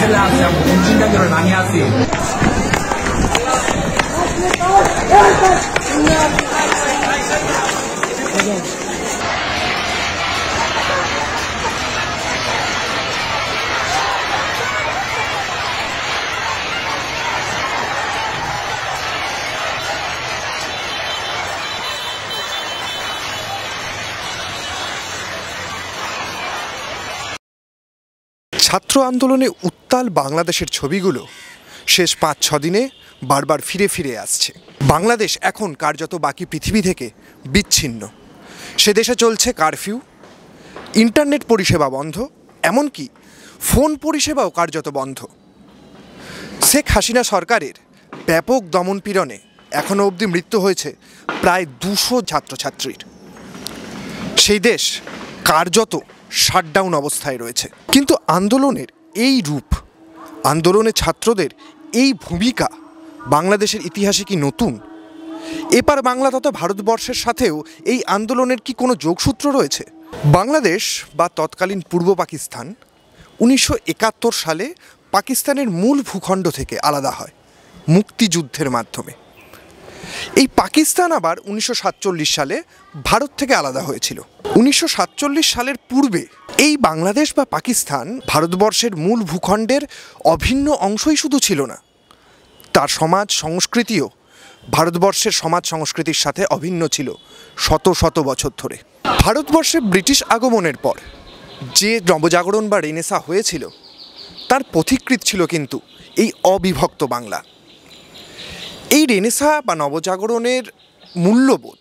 ছেলে আছে, চিন্তা করে আমি আছি। ছাত্র আন্দোলনে উত্তাল বাংলাদেশের ছবিগুলো শেষ ৫-৬ দিনে বারবার ফিরে ফিরে আসছে। বাংলাদেশ এখন কার্যত বাকি পৃথিবী থেকে বিচ্ছিন্ন। সে দেশে চলছে কারফিউ, ইন্টারনেট পরিষেবা বন্ধ, এমনকি ফোন পরিষেবাও কার্যত বন্ধ। শেখ হাসিনা সরকারের ব্যাপক দমনপীড়নে এখনও অবধি মৃত্যু হয়েছে প্রায় ২০০ ছাত্রছাত্রীর। সেই দেশ কার্যত শাটডাউন অবস্থায় রয়েছে। কিন্তু আন্দোলনের এই রূপ, আন্দোলনে ছাত্রদের এই ভূমিকা বাংলাদেশের ইতিহাসে কি নতুন? এপার বাংলা তথা ভারতবর্ষের সাথেও এই আন্দোলনের কি কোনো যোগসূত্র রয়েছে? বাংলাদেশ বা তৎকালীন পূর্ব পাকিস্তান ১৯৭১ সালে পাকিস্তানের মূল ভূখণ্ড থেকে আলাদা হয় মুক্তিযুদ্ধের মাধ্যমে। এই পাকিস্তান আবার ১৯৪৭ সালে ভারত থেকে আলাদা হয়েছিল। ১৯৪৭ সালের পূর্বে এই বাংলাদেশ বা পাকিস্তান ভারতবর্ষের মূল ভূখণ্ডের অভিন্ন অংশই শুধু ছিল না, তার সমাজ সংস্কৃতিও ভারতবর্ষের সমাজ সংস্কৃতির সাথে অভিন্ন ছিল শত শত বছর ধরে। ভারতবর্ষে ব্রিটিশ আগমনের পর যে নবজাগরণ বা রেনেসাঁ হয়েছিল তার পথিকৃৎ ছিল কিন্তু এই অবিভক্ত বাংলা। এই রেনেসাঁ বা নবজাগরণের মূল্যবোধ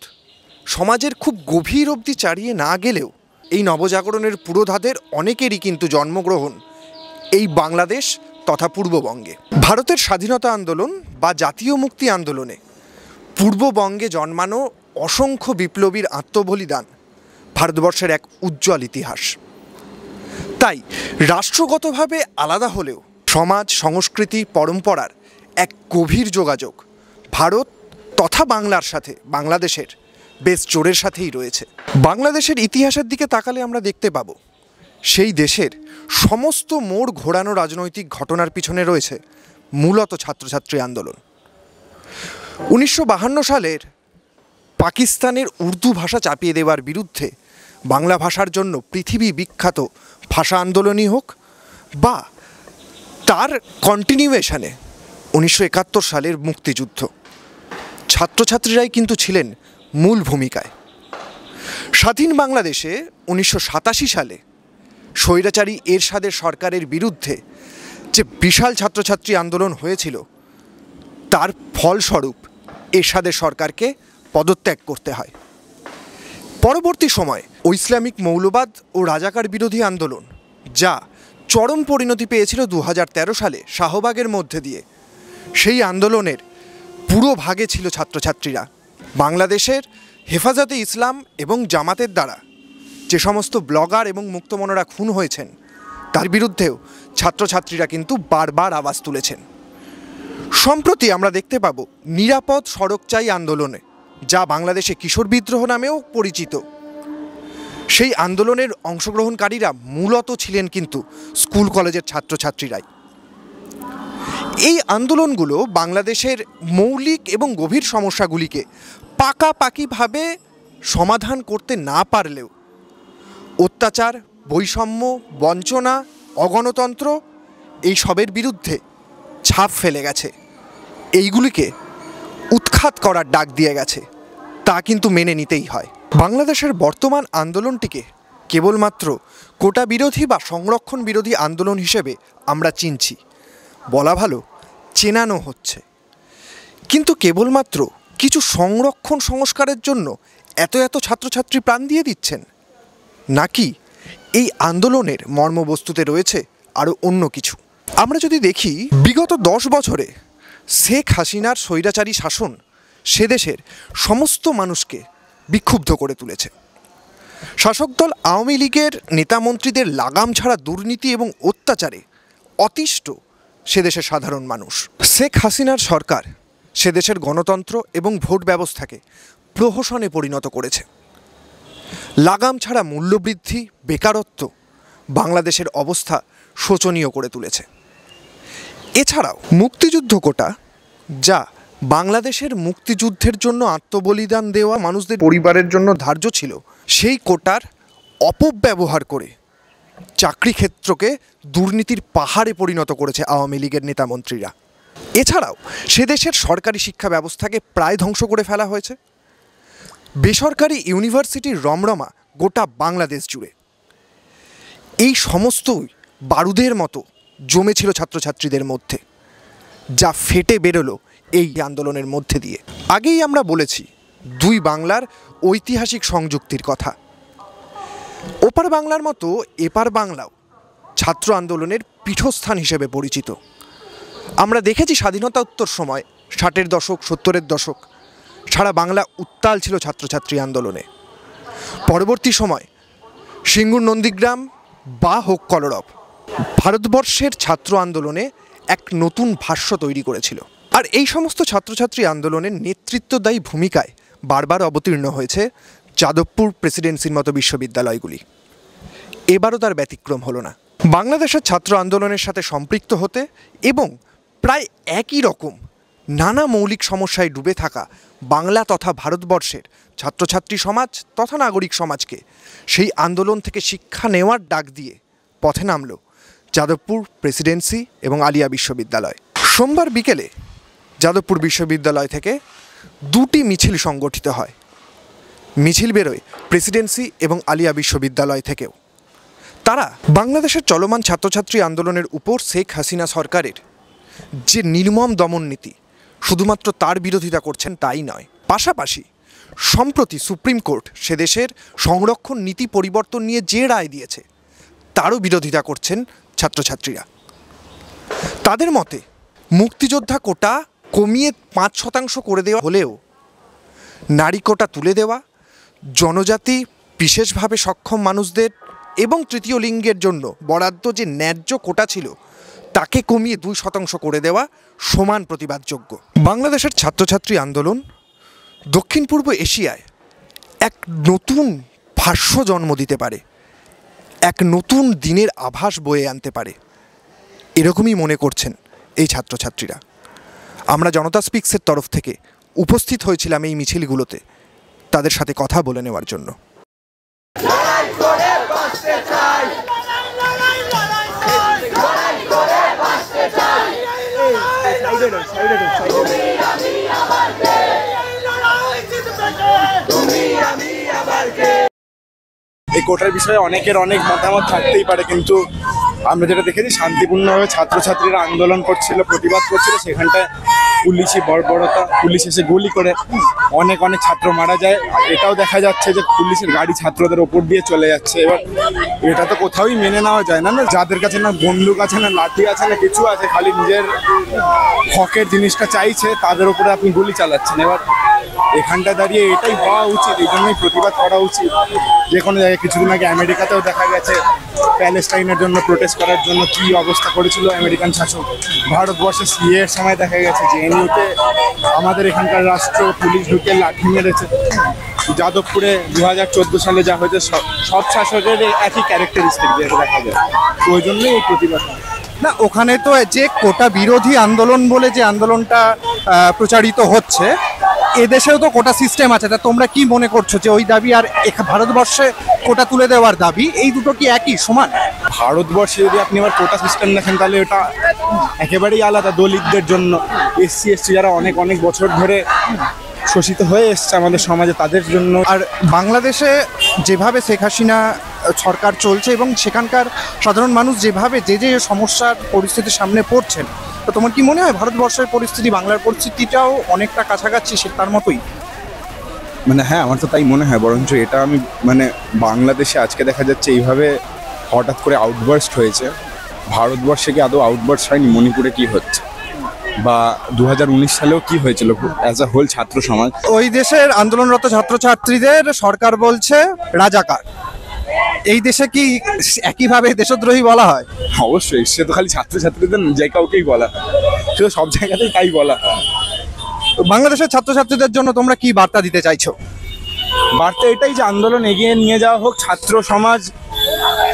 সমাজের খুব গভীর অবধি চাড়িয়ে না গেলেও এই নবজাগরণের পুরোধাদের অনেকেরই কিন্তু জন্মগ্রহণ এই বাংলাদেশ তথা পূর্ববঙ্গে। ভারতের স্বাধীনতা আন্দোলন বা জাতীয় মুক্তি আন্দোলনে পূর্ববঙ্গে জন্মানো অসংখ্য বিপ্লবীর আত্মবলিদান ভারতবর্ষের এক উজ্জ্বল ইতিহাস। তাই রাষ্ট্রগতভাবে আলাদা হলেও সমাজ সংস্কৃতি পরম্পরার এক গভীর যোগাযোগ ভারত তথা বাংলার সাথে বাংলাদেশের বেশ জোরের সাথেই রয়েছে। বাংলাদেশের ইতিহাসের দিকে তাকালে আমরা দেখতে পাব সেই দেশের সমস্ত মোড় ঘোরানো রাজনৈতিক ঘটনার পিছনে রয়েছে মূলত ছাত্রছাত্রী আন্দোলন। ১৯৫২ সালের পাকিস্তানের উর্দু ভাষা চাপিয়ে দেওয়ার বিরুদ্ধে বাংলা ভাষার জন্য পৃথিবী বিখ্যাত ভাষা আন্দোলনই হোক বা তার কন্টিনিউয়েশনে ১৯৭১ সালের মুক্তিযুদ্ধ, ছাত্রছাত্রীরাই কিন্তু ছিলেন মূল ভূমিকায়। স্বাধীন বাংলাদেশে ১৯৮৭ সালে স্বৈরাচারী এরশাদের সরকারের বিরুদ্ধে যে বিশাল ছাত্রছাত্রী আন্দোলন হয়েছিল তার ফলস্বরূপ এরশাদের সরকারকে পদত্যাগ করতে হয়। পরবর্তী সময়ে ইসলামিক মৌলবাদ ও রাজাকার বিরোধী আন্দোলন যা চরম পরিণতি পেয়েছিল ২০১৩ সালে শাহবাগের মধ্যে দিয়ে, সেই আন্দোলনের পুরো ভাগে ছিল ছাত্রছাত্রীরা। বাংলাদেশের হেফাজতে ইসলাম এবং জামাতের দ্বারা যে সমস্ত ব্লগার এবং মুক্তমনারা খুন হয়েছেন তার বিরুদ্ধেও ছাত্রছাত্রীরা কিন্তু বারবার আওয়াজ তুলেছেন। সম্প্রতি আমরা দেখতে পাব নিরাপদ সড়ক চাই আন্দোলনে, যা বাংলাদেশে কিশোর বিদ্রোহ নামেও পরিচিত। সেই আন্দোলনের অংশগ্রহণকারীরা মূলত ছিলেন কিন্তু স্কুল কলেজের ছাত্রছাত্রীরাই। এই আন্দোলনগুলো বাংলাদেশের মৌলিক এবং গভীর সমস্যাগুলিকে পাকাপাকিভাবে সমাধান করতে না পারলেও অত্যাচার, বৈষম্য, বঞ্চনা, অগণতন্ত্র এই সবের বিরুদ্ধে ছাপ ফেলে গেছে, এইগুলিকে উৎখাত করার ডাক দিয়ে গেছে, তা কিন্তু মেনে নিতেই হয়। বাংলাদেশের বর্তমান আন্দোলনটিকে কেবলমাত্র কোটা বিরোধী বা সংরক্ষণ বিরোধী আন্দোলন হিসেবে আমরা চিনছি, বলা ভালো চেনানো হচ্ছে। কিন্তু কেবলমাত্র কিছু সংরক্ষণ সংস্কারের জন্য এত এত ছাত্রছাত্রী প্রাণ দিয়ে দিচ্ছেন, নাকি এই আন্দোলনের মর্মবস্তুতে রয়েছে আরও অন্য কিছু? আমরা যদি দেখি বিগত ১০ বছরে শেখ হাসিনার স্বৈরাচারী শাসন সে দেশের সমস্ত মানুষকে বিক্ষুব্ধ করে তুলেছে। শাসক দল আওয়ামী লীগের নেতামন্ত্রীদের লাগাম ছাড়া দুর্নীতি এবং অত্যাচারে অতিষ্ঠ সে দেশের সাধারণ মানুষ। শেখ হাসিনার সরকার সে দেশের গণতন্ত্র এবং ভোট ব্যবস্থাকে প্রহসনে পরিণত করেছে। লাগাম ছাড়া মূল্যবৃদ্ধি, বেকারত্ব বাংলাদেশের অবস্থা শোচনীয় করে তুলেছে। এছাড়াও মুক্তিযুদ্ধ কোটা, যা বাংলাদেশের মুক্তিযুদ্ধের জন্য আত্মবলিদান দেওয়া মানুষদের পরিবারের জন্য ধার্য ছিল, সেই কোটার অপব্যবহার করে চাকরি ক্ষেত্রকে দুর্নীতির পাহাড়ে পরিণত করেছে আওয়ামী লীগের নেতামন্ত্রীরা। এছাড়াও সে দেশের সরকারি শিক্ষা ব্যবস্থাকে প্রায় ধ্বংস করে ফেলা হয়েছে। বেসরকারি ইউনিভার্সিটির রমরমা গোটা বাংলাদেশ জুড়ে। এই সমস্তই বারুদের মতো জমেছিল ছাত্রছাত্রীদের মধ্যে, যা ফেটে বেরোলো এই আন্দোলনের মধ্যে দিয়ে। আগেই আমরা বলেছি দুই বাংলার ঐতিহাসিক সংযুক্তির কথা। ওপার বাংলার মতো এপার বাংলাও ছাত্র আন্দোলনের পীঠস্থান হিসেবে পরিচিত। আমরা দেখেছি স্বাধীনতা উত্তর সময় 60-এর দশক 70-এর দশক সারা বাংলা উত্তাল ছিল ছাত্রছাত্রী আন্দোলনে। পরবর্তী সময় সিঙ্গুর নন্দীগ্রাম বা হোক কলরব ভারতবর্ষের ছাত্র আন্দোলনে এক নতুন ভাষ্য তৈরি করেছিল। আর এই সমস্ত ছাত্রছাত্রী আন্দোলনের নেতৃত্বদায়ী ভূমিকায় বারবার অবতীর্ণ হয়েছে যাদবপুর প্রেসিডেন্সির মতো বিশ্ববিদ্যালয়গুলি। এবারও তার ব্যতিক্রম হলো না। বাংলাদেশের ছাত্র আন্দোলনের সাথে সম্পৃক্ত হতে এবং প্রায় একই রকম নানা মৌলিক সমস্যায় ডুবে থাকা বাংলা তথা ভারতবর্ষের ছাত্রছাত্রী সমাজ তথা নাগরিক সমাজকে সেই আন্দোলন থেকে শিক্ষা নেওয়ার ডাক দিয়ে পথে নামল যাদবপুর প্রেসিডেন্সি এবং আলিয়া বিশ্ববিদ্যালয়। সোমবার বিকেলে যাদবপুর বিশ্ববিদ্যালয় থেকে দুটি মিছিল সংগঠিত হয়। মিছিল বেরোয় প্রেসিডেন্সি এবং আলিয়া বিশ্ববিদ্যালয় থেকেও। তারা বাংলাদেশের চলমান ছাত্রছাত্রী আন্দোলনের উপর শেখ হাসিনা সরকারের যে নির্মম দমন নীতি, শুধুমাত্র তার বিরোধিতা করছেন তাই নয়, পাশাপাশি সম্প্রতি সুপ্রিম কোর্ট সে দেশের সংরক্ষণ নীতি পরিবর্তন নিয়ে যে রায় দিয়েছে তারও বিরোধিতা করছেন ছাত্রছাত্রীরা। তাদের মতে মুক্তিযোদ্ধা কোটা কমিয়ে 5% করে দেওয়া হলেও নারী কোটা তুলে দেওয়া, জনজাতি বিশেষভাবে সক্ষম মানুষদের এবং তৃতীয় লিঙ্গের জন্য বরাদ্দ যে ন্যায্য কোটা ছিল তাকে কমিয়ে 2% করে দেওয়া সমান প্রতিবাদযোগ্য। বাংলাদেশের ছাত্রছাত্রী আন্দোলন দক্ষিণ পূর্ব এশিয়ায় এক নতুন ভাষ্য জন্ম দিতে পারে, এক নতুন দিনের আভাস বয়ে আনতে পারে, এরকমই মনে করছেন এই ছাত্রছাত্রীরা। আমরা জনতা স্পিক্সের তরফ থেকে উপস্থিত হয়েছিলাম এই মিছিলগুলোতে তাদের সাথে কথা বলে নেওয়ার জন্য। এই কোটার বিষয়ে অনেকের অনেক মতামত থাকতেই পারে, কিন্তু আমরা যেটা দেখেছি শান্তিপূর্ণভাবে ছাত্রছাত্রীরা আন্দোলন করছিল, প্রতিবাদ করছিল। সেখানটায় পুলিশি বর্বরতা, পুলিশ এসে গুলি করে অনেক ছাত্র মারা যায়। এটাও দেখা যাচ্ছে যে পুলিশের গাড়ি ছাত্রদের ওপর দিয়ে চলে যাচ্ছে। এবার এটা তো কোথাওই মেনে নেওয়া যায় না, যাদের কাছে না বন্দুক আছে, না লাঠি আছে, না কিছু আছে, খালি নিজের হকের জিনিসটা চাইছে, তাদের উপরে আপনি গুলি চালাচ্ছেন। এবার এখানটা দাঁড়িয়ে এটাই হওয়া উচিত, এই জন্যই প্রতিবাদ করা উচিত। যে কোনো জায়গায় কিছুদিন আগে আমেরিকাতেও দেখা গেছে প্যালেস্টাইনের জন্য প্রোটেস্ট করার জন্য কি অবস্থা করেছিল আমেরিকান শাসক। ভারতবর্ষে সিএ এর সময় দেখা গেছে জেএনইউতে আমাদের এখানকার রাষ্ট্র পুলিশ ঢুকে লাঠি মেরেছে। যাদবপুরে 2014 সালে যা হয়েছে সব শাসকের একই ক্যারেক্টারিস্টিক দেখা যায়। ওই জন্যই এই প্রতিবাদ। না, ওখানে তো যে কোটা বিরোধী আন্দোলন বলে যে আন্দোলনটা প্রচারিত হচ্ছে, এদেশেও তো কোটা সিস্টেম আছে। তা তোমরা কি মনে করছো যে ওই দাবি আর ভারতবর্ষে কোটা তুলে দেওয়ার দাবি, এই দুটো কি একই সমান? ভারতবর্ষে যদি আপনি আবার কোটা সিস্টেম দেখেন তাহলে এটা একেবারেই আলাদা। দলিতদের জন্য, এসসি এসটি যারা অনেক বছর ধরে শোষিত হয়ে এসছে আমাদের সমাজে, তাদের জন্য। আর বাংলাদেশে যেভাবে শেখ হাসিনা সরকার চলছে এবং সেখানকার সাধারণ মানুষ যেভাবে যে সমস্যার পরিস্থিতির সামনে পড়ছেন, তো তোমার কি মনে হয় ভারতবর্ষের পরিস্থিতি বাংলার পরিস্থিতিটাও অনেকটা কাছাকাছি সে তার মতোই? হ্যাঁ, আমার তো তাই মনে হয়। বরঞ্চ এটা আমি বাংলাদেশে আজকে দেখা যাচ্ছে এইভাবে হঠাৎ করে আউটবার্স্ট হয়েছে। ভারতবর্ষে কি আদৌ আউটবার্স্ট হয়নি? মণিপুরে কি হচ্ছে, বা 2019 সালেও কি হয়েছিল অ্যাজ আ হোল ছাত্র সমাজ? ওই দেশের আন্দোলনরত ছাত্রছাত্রীদের সরকার বলছে রাজাকার। এই দেশে কি একইভাবে দেশদ্রোহী বলা হয়? অবশ্যই, সে তো খালি ছাত্রছাত্রীদের যে কাউকেই বলা হয়, সে তো সব জায়গাতেই তাই বলা হয়। বাংলাদেশের ছাত্রছাত্রীদের জন্য তোমরা কি বার্তা দিতে চাইছো? বার্তা এটাই যে আন্দোলন এগিয়ে নিয়ে যাওয়া হোক, ছাত্র সমাজ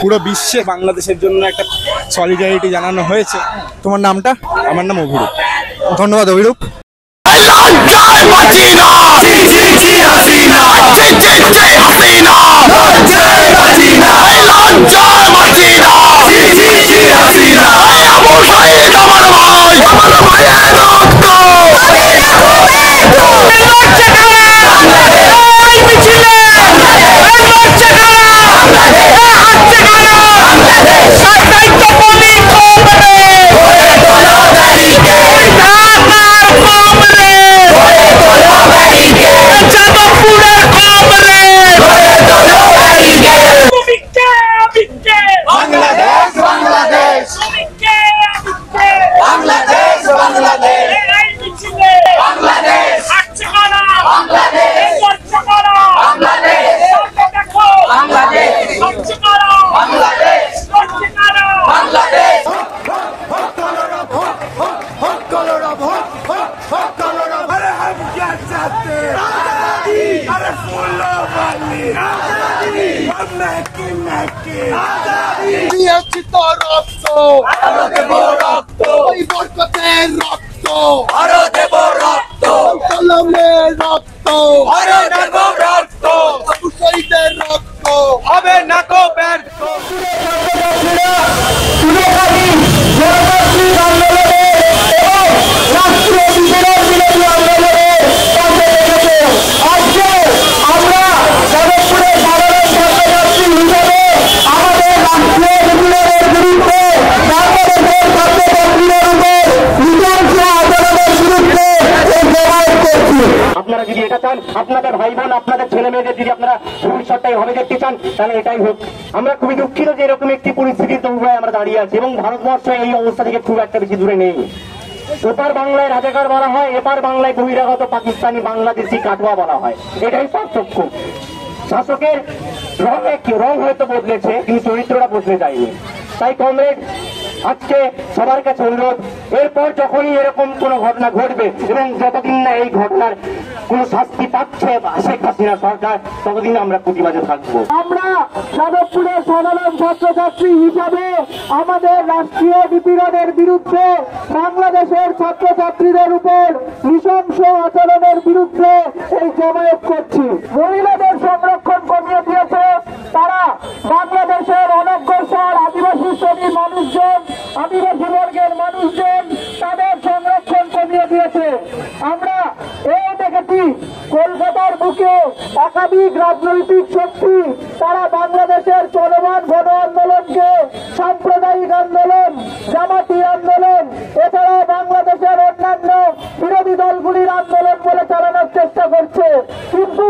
পুরো বিশ্বে বাংলাদেশের জন্য একটা সলিডারিটি জানানো হয়েছে। তোমার নামটা? আমার নাম অভিরূপ। ধন্যবাদ অভিরূপ। আপনারা যদি এটা চান, আপনাদের ভাই বোন আপনাদের ছেলে মেয়েদের যদি আপনারা ভবিষ্যৎটাই হবে দেখতে চান, তাহলে এটাই হোক। আমরা খুবই দুঃখিত যে এরকম একটি পরিস্থিতির দৌড়ায় আমরা দাঁড়িয়ে আছি এবং ভারতবর্ষ এই অবস্থা থেকে খুব একটা বেশি দূরে নেই। ওপার বাংলায় রাজাকার বলা হয়, এপার বাংলায় বহিরাগত পাকিস্তানি বাংলাদেশি কাটুয়া বলা হয়। এটাই পার্থক্য। শাসকের রং হয়তো বদলেছে কিন্তু চরিত্রটা বদলে যায়নি। তাই কমরেড, আজকে সবার কাছে অনুরোধ, এরপর যখনই এরকম কোনো ঘটনা ঘটবে এবং যতদিন না এই ঘটনার কোনো শাস্তি পাচ্ছে শেখ হাসিনা সরকার, ততদিন আমরা প্রতিবাদে থাকবো। আমরা যাদবপুরের সাধারণ ছাত্রছাত্রী হিসাবে আমাদের রাষ্ট্রীয় নিপীড়নের বিরুদ্ধে, বাংলাদেশের ছাত্রছাত্রীদের উপর নৃশংস আচরণের বিরুদ্ধে এই জমায়েত করছি। মহিলাদের সংরক্ষণ কমিয়ে দিয়েছে তারা। বাংলাদেশের অনগ্রসর আদিবাসী শ্রেণীর মানুষজন, আদিবাসী বর্গের মানুষজন, তাদের সংরক্ষণ কমিয়ে দিয়েছে। আমরা এই দেখেছি কলকাতার বুকে একাধিক রাজনৈতিক শক্তি তারা বাংলাদেশের চলমান গণ আন্দোলনকে সাম্প্রদায়িক আন্দোলন, জামাতি আন্দোলন, এছাড়াও বাংলাদেশের অন্যান্য বিরোধী দলগুলির আন্দোলন বলে চালানোর চেষ্টা করছে। কিন্তু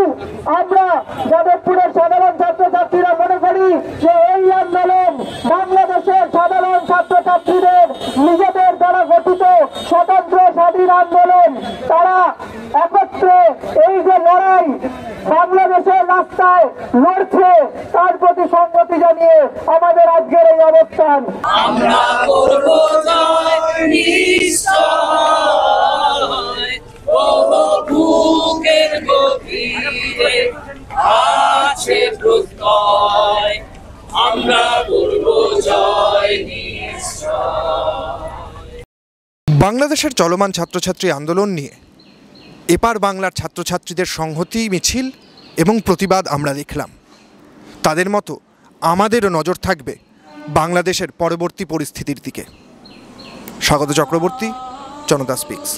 আমরা যাদবপুরের সাধারণ ছাত্রছাত্রীরা মনে করি যে এই আন্দোলন বাংলাদেশের সাধারণ ছাত্রছাত্রীদের নিজেদের দ্বারা গঠিত স্বতন্ত্র স্বাধীন আন্দোলন। তারা একত্রে এই যে লড়াই বাংলাদেশের রাস্তায় লড়ছে, তার প্রতি সংগতি জানিয়ে আমাদের আজকের এই অবস্থান। আমরা করব জয় নিশ্চয়, বুকের গভীরে আছে প্রত্যয়, আমরা করব জয় নিশ্চয়। বাংলাদেশের চলমান ছাত্রছাত্রী আন্দোলন নিয়ে এপার বাংলার ছাত্রছাত্রীদের সংহতি মিছিল এবং প্রতিবাদ আমরা দেখলাম। তাদের মতো আমাদেরও নজর থাকবে বাংলাদেশের পরবর্তী পরিস্থিতির দিকে। স্বাগত চক্রবর্তী, জনতা স্পিক্স।